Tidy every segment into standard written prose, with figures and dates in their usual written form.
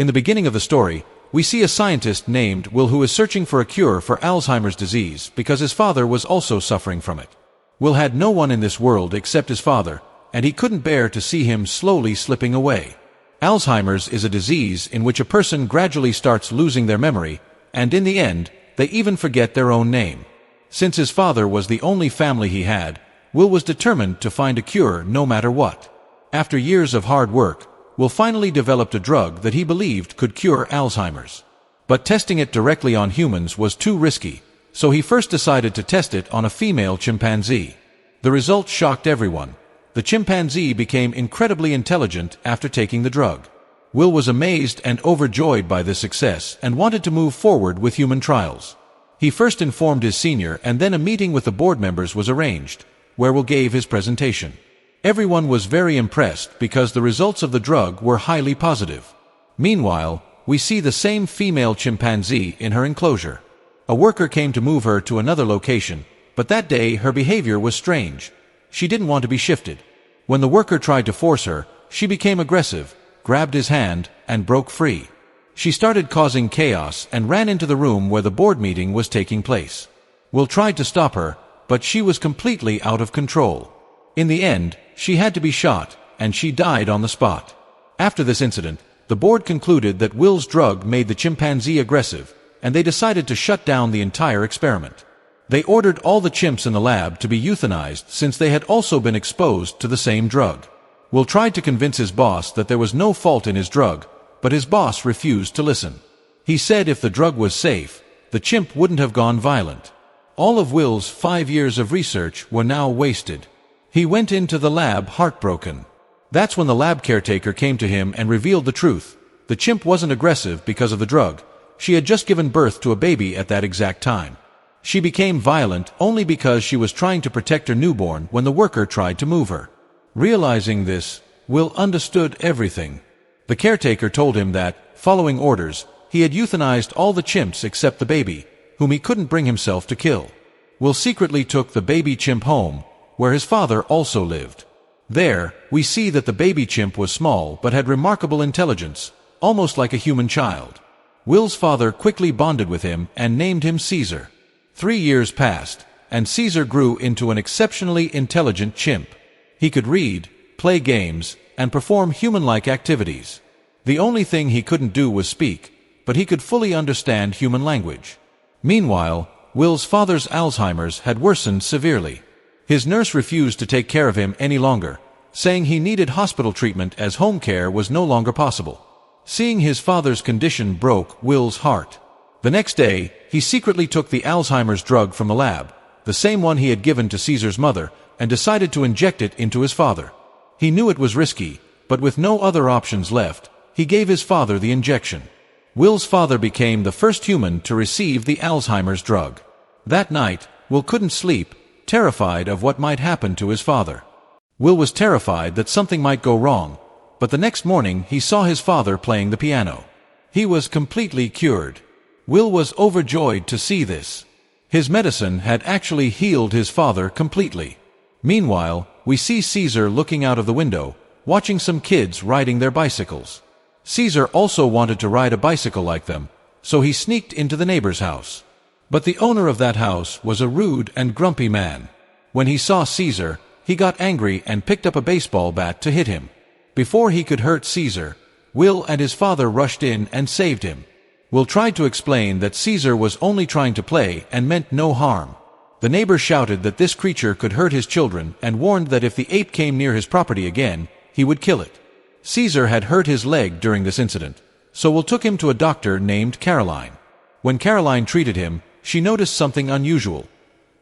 In the beginning of the story, we see a scientist named Will who is searching for a cure for Alzheimer's disease because his father was also suffering from it. Will had no one in this world except his father, and he couldn't bear to see him slowly slipping away. Alzheimer's is a disease in which a person gradually starts losing their memory, and in the end, they even forget their own name. Since his father was the only family he had, Will was determined to find a cure no matter what. After years of hard work, Will finally developed a drug that he believed could cure Alzheimer's. But testing it directly on humans was too risky, so he first decided to test it on a female chimpanzee. The results shocked everyone. The chimpanzee became incredibly intelligent after taking the drug. Will was amazed and overjoyed by this success and wanted to move forward with human trials. He first informed his senior, and then a meeting with the board members was arranged, where Will gave his presentation. Everyone was very impressed because the results of the drug were highly positive. Meanwhile, we see the same female chimpanzee in her enclosure. A worker came to move her to another location, but that day her behavior was strange. She didn't want to be shifted. When the worker tried to force her, she became aggressive, grabbed his hand, and broke free. She started causing chaos and ran into the room where the board meeting was taking place. Will tried to stop her, but she was completely out of control. In the end, she had to be shot, and she died on the spot. After this incident, the board concluded that Will's drug made the chimpanzee aggressive, and they decided to shut down the entire experiment. They ordered all the chimps in the lab to be euthanized since they had also been exposed to the same drug. Will tried to convince his boss that there was no fault in his drug, but his boss refused to listen. He said if the drug was safe, the chimp wouldn't have gone violent. All of Will's 5 years of research were now wasted. He went into the lab heartbroken. That's when the lab caretaker came to him and revealed the truth. The chimp wasn't aggressive because of the drug. She had just given birth to a baby at that exact time. She became violent only because she was trying to protect her newborn when the worker tried to move her. Realizing this, Will understood everything. The caretaker told him that, following orders, he had euthanized all the chimps except the baby, whom he couldn't bring himself to kill. Will secretly took the baby chimp home, where his father also lived. There, we see that the baby chimp was small but had remarkable intelligence, almost like a human child. Will's father quickly bonded with him and named him Caesar. 3 years passed, and Caesar grew into an exceptionally intelligent chimp. He could read, play games, and perform human-like activities. The only thing he couldn't do was speak, but he could fully understand human language. Meanwhile, Will's father's Alzheimer's had worsened severely. His nurse refused to take care of him any longer, saying he needed hospital treatment as home care was no longer possible. Seeing his father's condition broke Will's heart. The next day, he secretly took the Alzheimer's drug from the lab, the same one he had given to Caesar's mother, and decided to inject it into his father. He knew it was risky, but with no other options left, he gave his father the injection. Will's father became the first human to receive the Alzheimer's drug. That night, Will couldn't sleep, terrified of what might happen to his father. Will was terrified that something might go wrong, but the next morning he saw his father playing the piano. He was completely cured. Will was overjoyed to see this. His medicine had actually healed his father completely. Meanwhile, we see Caesar looking out of the window, watching some kids riding their bicycles. Caesar also wanted to ride a bicycle like them, so he sneaked into the neighbor's house. But the owner of that house was a rude and grumpy man. When he saw Caesar, he got angry and picked up a baseball bat to hit him. Before he could hurt Caesar, Will and his father rushed in and saved him. Will tried to explain that Caesar was only trying to play and meant no harm. The neighbor shouted that this creature could hurt his children and warned that if the ape came near his property again, he would kill it. Caesar had hurt his leg during this incident, so Will took him to a doctor named Caroline. When Caroline treated him, she noticed something unusual.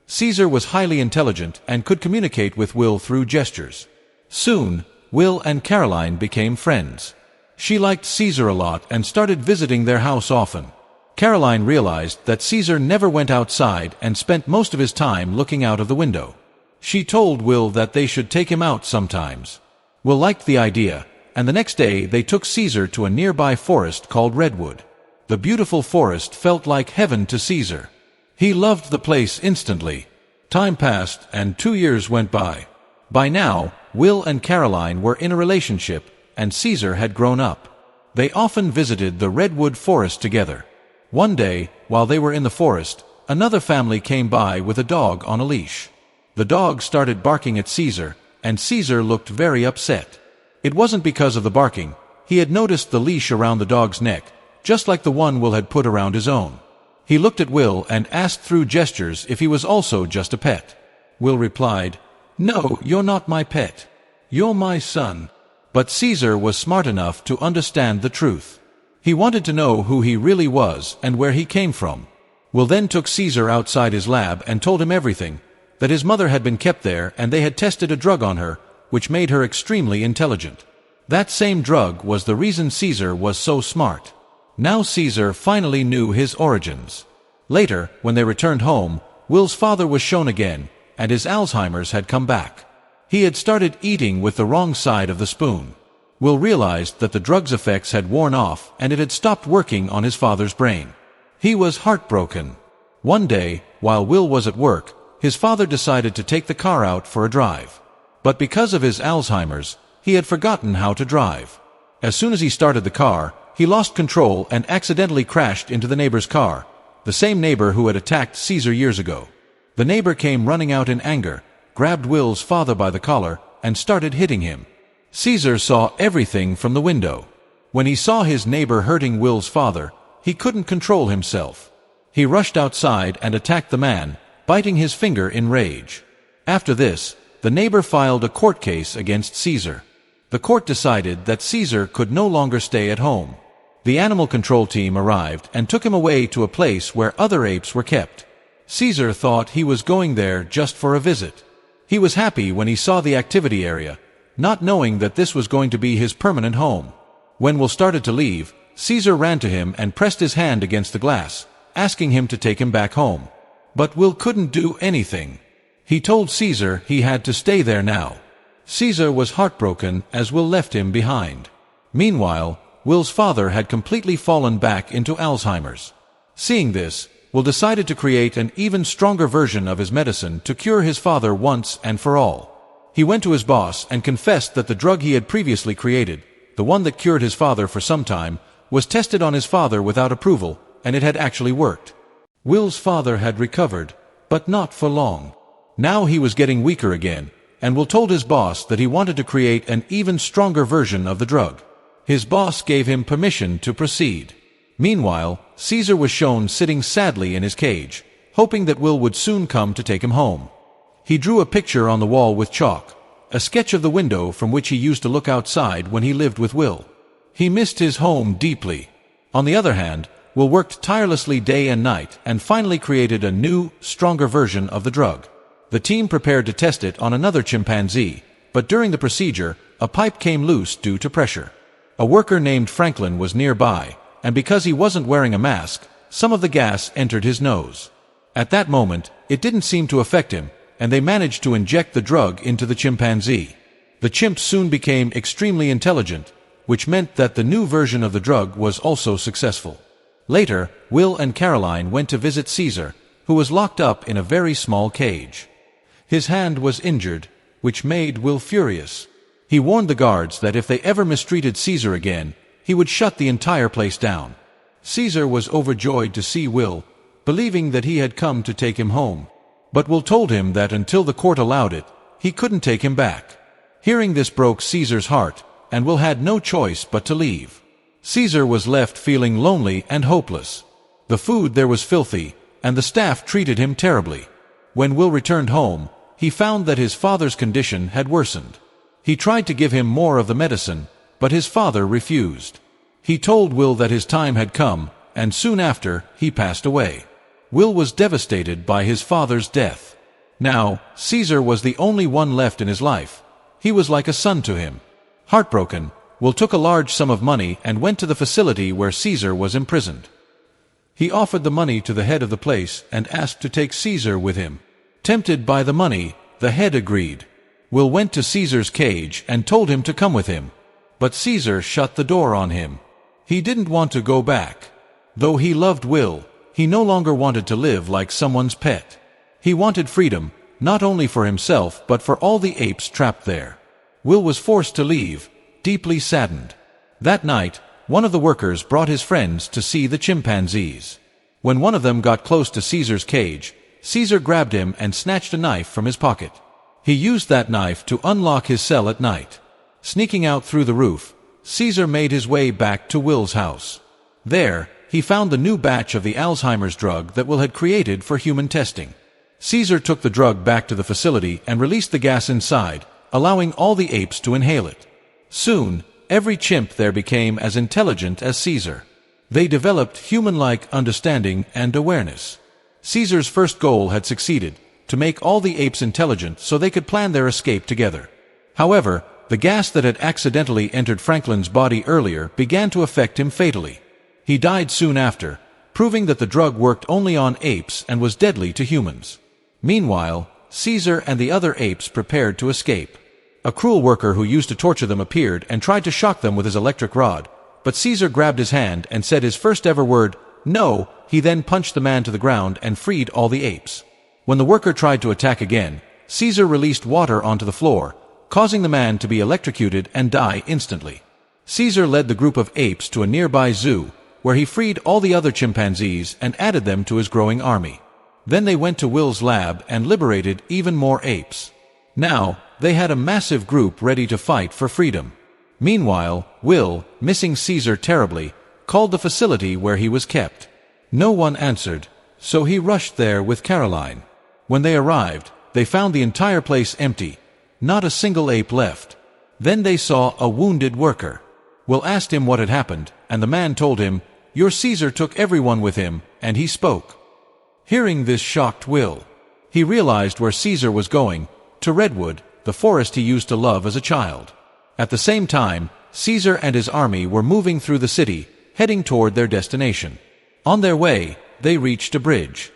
Caesar was highly intelligent and could communicate with Will through gestures. Soon, Will and Caroline became friends. She liked Caesar a lot and started visiting their house often. Caroline realized that Caesar never went outside and spent most of his time looking out of the window. She told Will that they should take him out sometimes. Will liked the idea, and the next day they took Caesar to a nearby forest called Redwood. The beautiful forest felt like heaven to Caesar. He loved the place instantly. Time passed and 2 years went by. By now, Will and Caroline were in a relationship, and Caesar had grown up. They often visited the redwood forest together. One day, while they were in the forest, another family came by with a dog on a leash. The dog started barking at Caesar, and Caesar looked very upset. It wasn't because of the barking. He had noticed the leash around the dog's neck, just like the one Will had put around his own. He looked at Will and asked through gestures if he was also just a pet. Will replied, "No, you're not my pet. You're my son." But Caesar was smart enough to understand the truth. He wanted to know who he really was and where he came from. Will then took Caesar outside his lab and told him everything, that his mother had been kept there and they had tested a drug on her, which made her extremely intelligent. That same drug was the reason Caesar was so smart. Now Caesar finally knew his origins. Later, when they returned home, Will's father was shown again, and his Alzheimer's had come back. He had started eating with the wrong side of the spoon. Will realized that the drug's effects had worn off and it had stopped working on his father's brain. He was heartbroken. One day, while Will was at work, his father decided to take the car out for a drive. But because of his Alzheimer's, he had forgotten how to drive. As soon as he started the car, he lost control and accidentally crashed into the neighbor's car, the same neighbor who had attacked Caesar years ago. The neighbor came running out in anger, grabbed Will's father by the collar, and started hitting him. Caesar saw everything from the window. When he saw his neighbor hurting Will's father, he couldn't control himself. He rushed outside and attacked the man, biting his finger in rage. After this, the neighbor filed a court case against Caesar. The court decided that Caesar could no longer stay at home. The animal control team arrived and took him away to a place where other apes were kept. Caesar thought he was going there just for a visit. He was happy when he saw the activity area, not knowing that this was going to be his permanent home. When Will started to leave, Caesar ran to him and pressed his hand against the glass, asking him to take him back home. But Will couldn't do anything. He told Caesar he had to stay there now. Caesar was heartbroken as Will left him behind. Meanwhile, Will's father had completely fallen back into Alzheimer's. Seeing this, Will decided to create an even stronger version of his medicine to cure his father once and for all. He went to his boss and confessed that the drug he had previously created, the one that cured his father for some time, was tested on his father without approval, and it had actually worked. Will's father had recovered, but not for long. Now he was getting weaker again, and Will told his boss that he wanted to create an even stronger version of the drug. His boss gave him permission to proceed. Meanwhile, Caesar was shown sitting sadly in his cage, hoping that Will would soon come to take him home. He drew a picture on the wall with chalk, a sketch of the window from which he used to look outside when he lived with Will. He missed his home deeply. On the other hand, Will worked tirelessly day and night and finally created a new, stronger version of the drug. The team prepared to test it on another chimpanzee, but during the procedure, a pipe came loose due to pressure. A worker named Franklin was nearby, and because he wasn't wearing a mask, some of the gas entered his nose. At that moment, it didn't seem to affect him, and they managed to inject the drug into the chimpanzee. The chimp soon became extremely intelligent, which meant that the new version of the drug was also successful. Later, Will and Caroline went to visit Caesar, who was locked up in a very small cage. His hand was injured, which made Will furious. He warned the guards that if they ever mistreated Caesar again, he would shut the entire place down. Caesar was overjoyed to see Will, believing that he had come to take him home. But Will told him that until the court allowed it, he couldn't take him back. Hearing this broke Caesar's heart, and Will had no choice but to leave. Caesar was left feeling lonely and hopeless. The food there was filthy, and the staff treated him terribly. When Will returned home, he found that his father's condition had worsened. He tried to give him more of the medicine, but his father refused. He told Will that his time had come, and soon after, he passed away. Will was devastated by his father's death. Now, Caesar was the only one left in his life. He was like a son to him. Heartbroken, Will took a large sum of money and went to the facility where Caesar was imprisoned. He offered the money to the head of the place and asked to take Caesar with him. Tempted by the money, the head agreed. Will went to Caesar's cage and told him to come with him. But Caesar shut the door on him. He didn't want to go back. Though he loved Will, he no longer wanted to live like someone's pet. He wanted freedom, not only for himself but for all the apes trapped there. Will was forced to leave, deeply saddened. That night, one of the workers brought his friends to see the chimpanzees. When one of them got close to Caesar's cage, Caesar grabbed him and snatched a knife from his pocket. He used that knife to unlock his cell at night. Sneaking out through the roof, Caesar made his way back to Will's house. There, he found the new batch of the Alzheimer's drug that Will had created for human testing. Caesar took the drug back to the facility and released the gas inside, allowing all the apes to inhale it. Soon, every chimp there became as intelligent as Caesar. They developed human-like understanding and awareness. Caesar's first goal had succeeded, to make all the apes intelligent so they could plan their escape together. However, the gas that had accidentally entered Franklin's body earlier began to affect him fatally. He died soon after, proving that the drug worked only on apes and was deadly to humans. Meanwhile, Caesar and the other apes prepared to escape. A cruel worker who used to torture them appeared and tried to shock them with his electric rod, but Caesar grabbed his hand and said his first ever word, "No." He then punched the man to the ground and freed all the apes. When the worker tried to attack again, Caesar released water onto the floor, causing the man to be electrocuted and die instantly. Caesar led the group of apes to a nearby zoo, where he freed all the other chimpanzees and added them to his growing army. Then they went to Will's lab and liberated even more apes. Now, they had a massive group ready to fight for freedom. Meanwhile, Will, missing Caesar terribly, called the facility where he was kept. No one answered, so he rushed there with Caroline. When they arrived, they found the entire place empty, not a single ape left. Then they saw a wounded worker. Will asked him what had happened, and the man told him, "Your Caesar took everyone with him," and he spoke. Hearing this shocked Will. He realized where Caesar was going, to Redwood, the forest he used to love as a child. At the same time, Caesar and his army were moving through the city, heading toward their destination. On their way, they reached a bridge.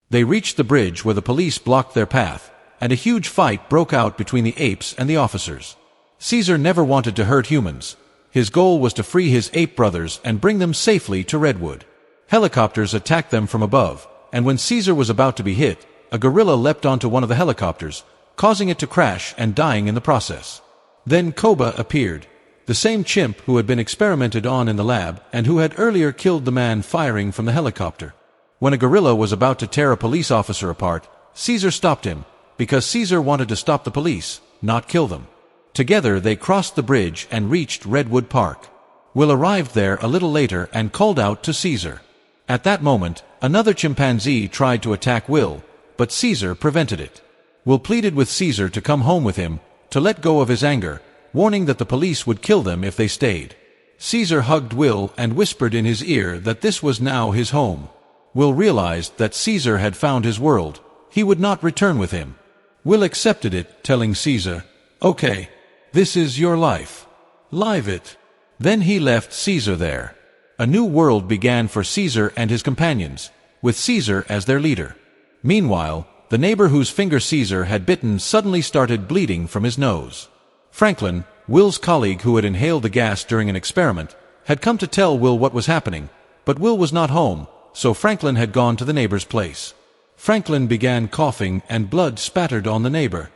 They reached the bridge where the police blocked their path, and a huge fight broke out between the apes and the officers. Caesar never wanted to hurt humans. His goal was to free his ape brothers and bring them safely to Redwood. Helicopters attacked them from above, and when Caesar was about to be hit, a gorilla leapt onto one of the helicopters, causing it to crash and dying in the process. Then Koba appeared, the same chimp who had been experimented on in the lab and who had earlier killed the man firing from the helicopter. When a gorilla was about to tear a police officer apart, Caesar stopped him, because Caesar wanted to stop the police, not kill them. Together they crossed the bridge and reached Redwood Park. Will arrived there a little later and called out to Caesar. At that moment, another chimpanzee tried to attack Will, but Caesar prevented it. Will pleaded with Caesar to come home with him, to let go of his anger, warning that the police would kill them if they stayed. Caesar hugged Will and whispered in his ear that this was now his home. Will realized that Caesar had found his world. He would not return with him. Will accepted it, telling Caesar, "Okay, this is your life. Live it." Then he left Caesar there. A new world began for Caesar and his companions, with Caesar as their leader. Meanwhile, the neighbor whose finger Caesar had bitten suddenly started bleeding from his nose. Franklin, Will's colleague who had inhaled the gas during an experiment, had come to tell Will what was happening, but Will was not home, so Franklin had gone to the neighbor's place. Franklin began coughing and blood spattered on the neighbor.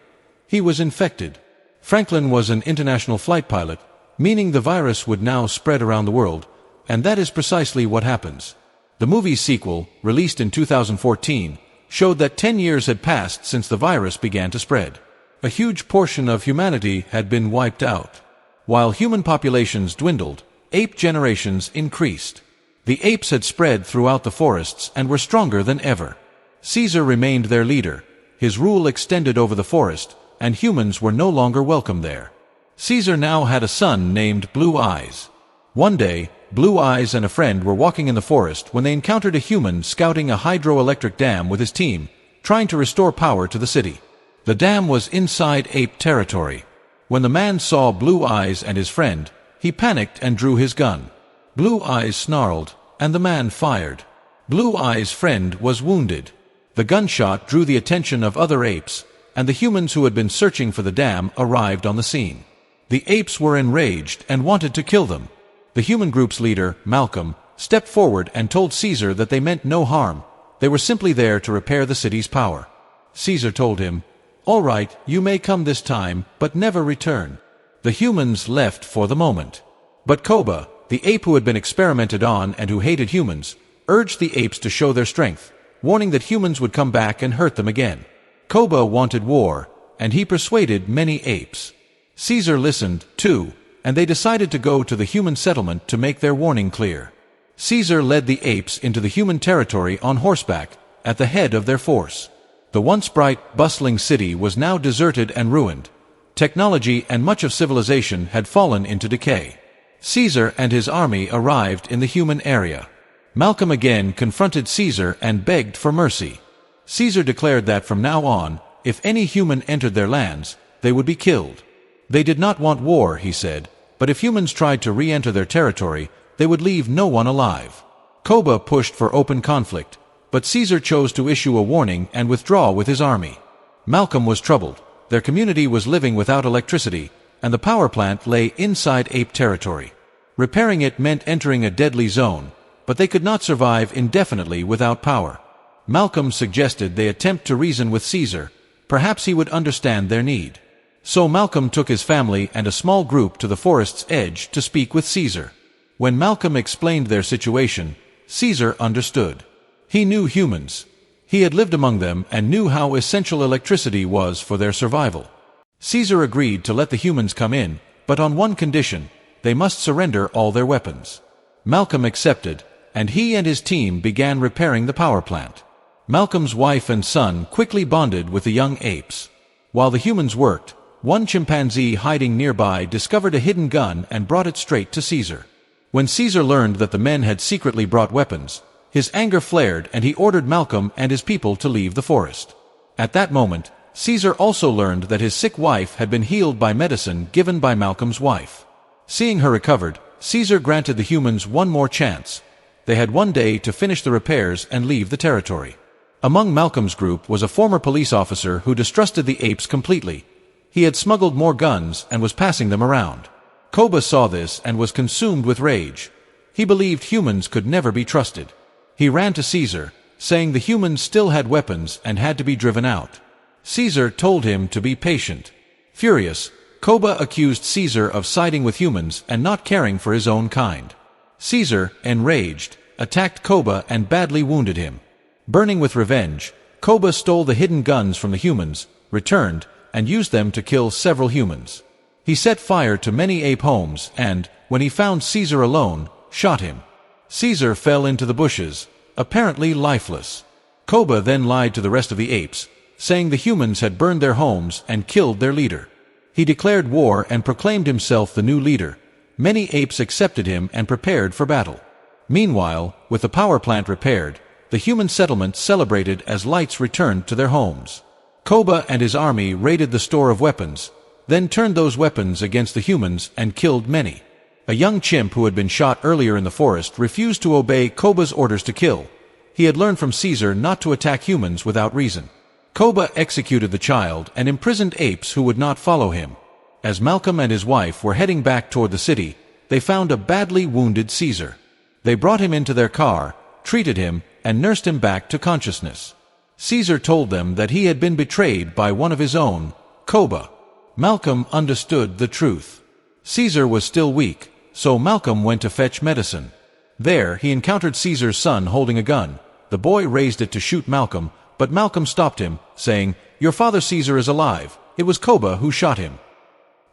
He was infected. Franklin was an international flight pilot, meaning the virus would now spread around the world, and that is precisely what happens. The movie's sequel, released in 2014, showed that 10 years had passed since the virus began to spread. A huge portion of humanity had been wiped out. While human populations dwindled, ape generations increased. The apes had spread throughout the forests and were stronger than ever. Caesar remained their leader. His rule extended over the forest, and humans were no longer welcome there. Caesar now had a son named Blue Eyes. One day, Blue Eyes and a friend were walking in the forest when they encountered a human scouting a hydroelectric dam with his team, trying to restore power to the city. The dam was inside ape territory. When the man saw Blue Eyes and his friend, he panicked and drew his gun. Blue Eyes snarled, and the man fired. Blue Eyes' friend was wounded. The gunshot drew the attention of other apes, and the humans who had been searching for the dam arrived on the scene. The apes were enraged and wanted to kill them. The human group's leader, Malcolm, stepped forward and told Caesar that they meant no harm. They were simply there to repair the city's power. Caesar told him, "All right, you may come this time, but never return." The humans left for the moment. But Koba, The ape who had been experimented on and who hated humans urged the apes to show their strength, warning that humans would come back and hurt them again. Koba wanted war, and he persuaded many apes. Caesar listened, too, and they decided to go to the human settlement to make their warning clear. Caesar led the apes into the human territory on horseback, at the head of their force. The once bright, bustling city was now deserted and ruined. Technology and much of civilization had fallen into decay. Caesar and his army arrived in the human area. Malcolm again confronted Caesar and begged for mercy. Caesar declared that from now on, if any human entered their lands, they would be killed. They did not want war, he said, but if humans tried to re-enter their territory, they would leave no one alive. Koba pushed for open conflict, but Caesar chose to issue a warning and withdraw with his army. Malcolm was troubled. Their community was living without electricity, and the power plant lay inside ape territory. Repairing it meant entering a deadly zone, but they could not survive indefinitely without power. Malcolm suggested they attempt to reason with Caesar. Perhaps he would understand their need. So Malcolm took his family and a small group to the forest's edge to speak with Caesar. When Malcolm explained their situation, Caesar understood. He knew humans. He had lived among them and knew how essential electricity was for their survival. Caesar agreed to let the humans come in, but on one condition: they must surrender all their weapons. Malcolm accepted, and he and his team began repairing the power plant. Malcolm's wife and son quickly bonded with the young apes. While the humans worked, one chimpanzee hiding nearby discovered a hidden gun and brought it straight to Caesar. When Caesar learned that the men had secretly brought weapons, his anger flared and he ordered Malcolm and his people to leave the forest. At that moment, Caesar also learned that his sick wife had been healed by medicine given by Malcolm's wife. Seeing her recovered, Caesar granted the humans one more chance. They had one day to finish the repairs and leave the territory. Among Malcolm's group was a former police officer who distrusted the apes completely. He had smuggled more guns and was passing them around. Koba saw this and was consumed with rage. He believed humans could never be trusted. He ran to Caesar, saying the humans still had weapons and had to be driven out. Caesar told him to be patient. Furious, Koba accused Caesar of siding with humans and not caring for his own kind. Caesar, enraged, attacked Koba and badly wounded him. Burning with revenge, Koba stole the hidden guns from the humans, returned, and used them to kill several humans. He set fire to many ape homes and, when he found Caesar alone, shot him. Caesar fell into the bushes, apparently lifeless. Koba then lied to the rest of the apes, saying the humans had burned their homes and killed their leader. He declared war and proclaimed himself the new leader. Many apes accepted him and prepared for battle. Meanwhile, with the power plant repaired, the human settlement celebrated as lights returned to their homes. Koba and his army raided the store of weapons, then turned those weapons against the humans and killed many. A young chimp who had been shot earlier in the forest refused to obey Koba's orders to kill. He had learned from Caesar not to attack humans without reason. Koba executed the child and imprisoned apes who would not follow him. As Malcolm and his wife were heading back toward the city, they found a badly wounded Caesar. They brought him into their car, treated him, and nursed him back to consciousness. Caesar told them that he had been betrayed by one of his own, Koba. Malcolm understood the truth. Caesar was still weak, so Malcolm went to fetch medicine. There he encountered Caesar's son holding a gun. The boy raised it to shoot Malcolm, but Malcolm stopped him, saying, "Your father Caesar is alive. It was Koba who shot him."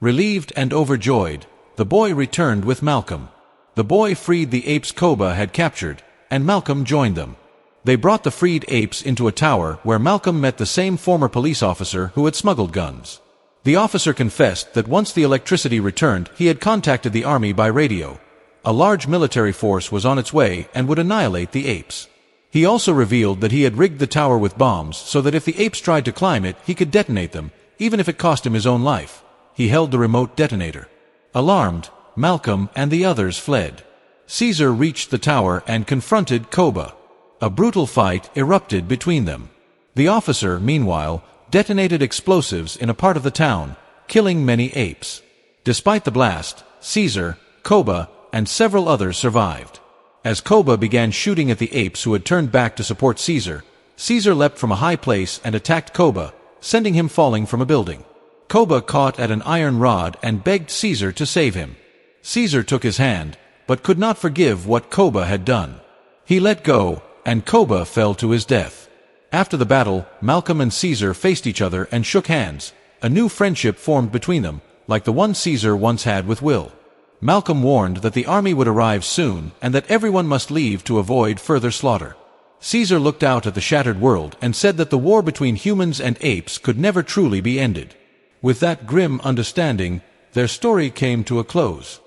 Relieved and overjoyed, the boy returned with Malcolm. The boy freed the apes Koba had captured, and Malcolm joined them. They brought the freed apes into a tower where Malcolm met the same former police officer who had smuggled guns. The officer confessed that once the electricity returned, he had contacted the army by radio. A large military force was on its way and would annihilate the apes. He also revealed that he had rigged the tower with bombs so that if the apes tried to climb it, he could detonate them, even if it cost him his own life. He held the remote detonator. Alarmed, Malcolm and the others fled. Caesar reached the tower and confronted Koba. A brutal fight erupted between them. The officer, meanwhile, detonated explosives in a part of the town, killing many apes. Despite the blast, Caesar, Koba, and several others survived. As Koba began shooting at the apes who had turned back to support Caesar, Caesar leapt from a high place and attacked Koba, sending him falling from a building. Koba caught at an iron rod and begged Caesar to save him. Caesar took his hand, but could not forgive what Koba had done. He let go, and Koba fell to his death. After the battle, Malcolm and Caesar faced each other and shook hands. A new friendship formed between them, like the one Caesar once had with Will. Malcolm warned that the army would arrive soon and that everyone must leave to avoid further slaughter. Caesar looked out at the shattered world and said that the war between humans and apes could never truly be ended. With that grim understanding, their story came to a close.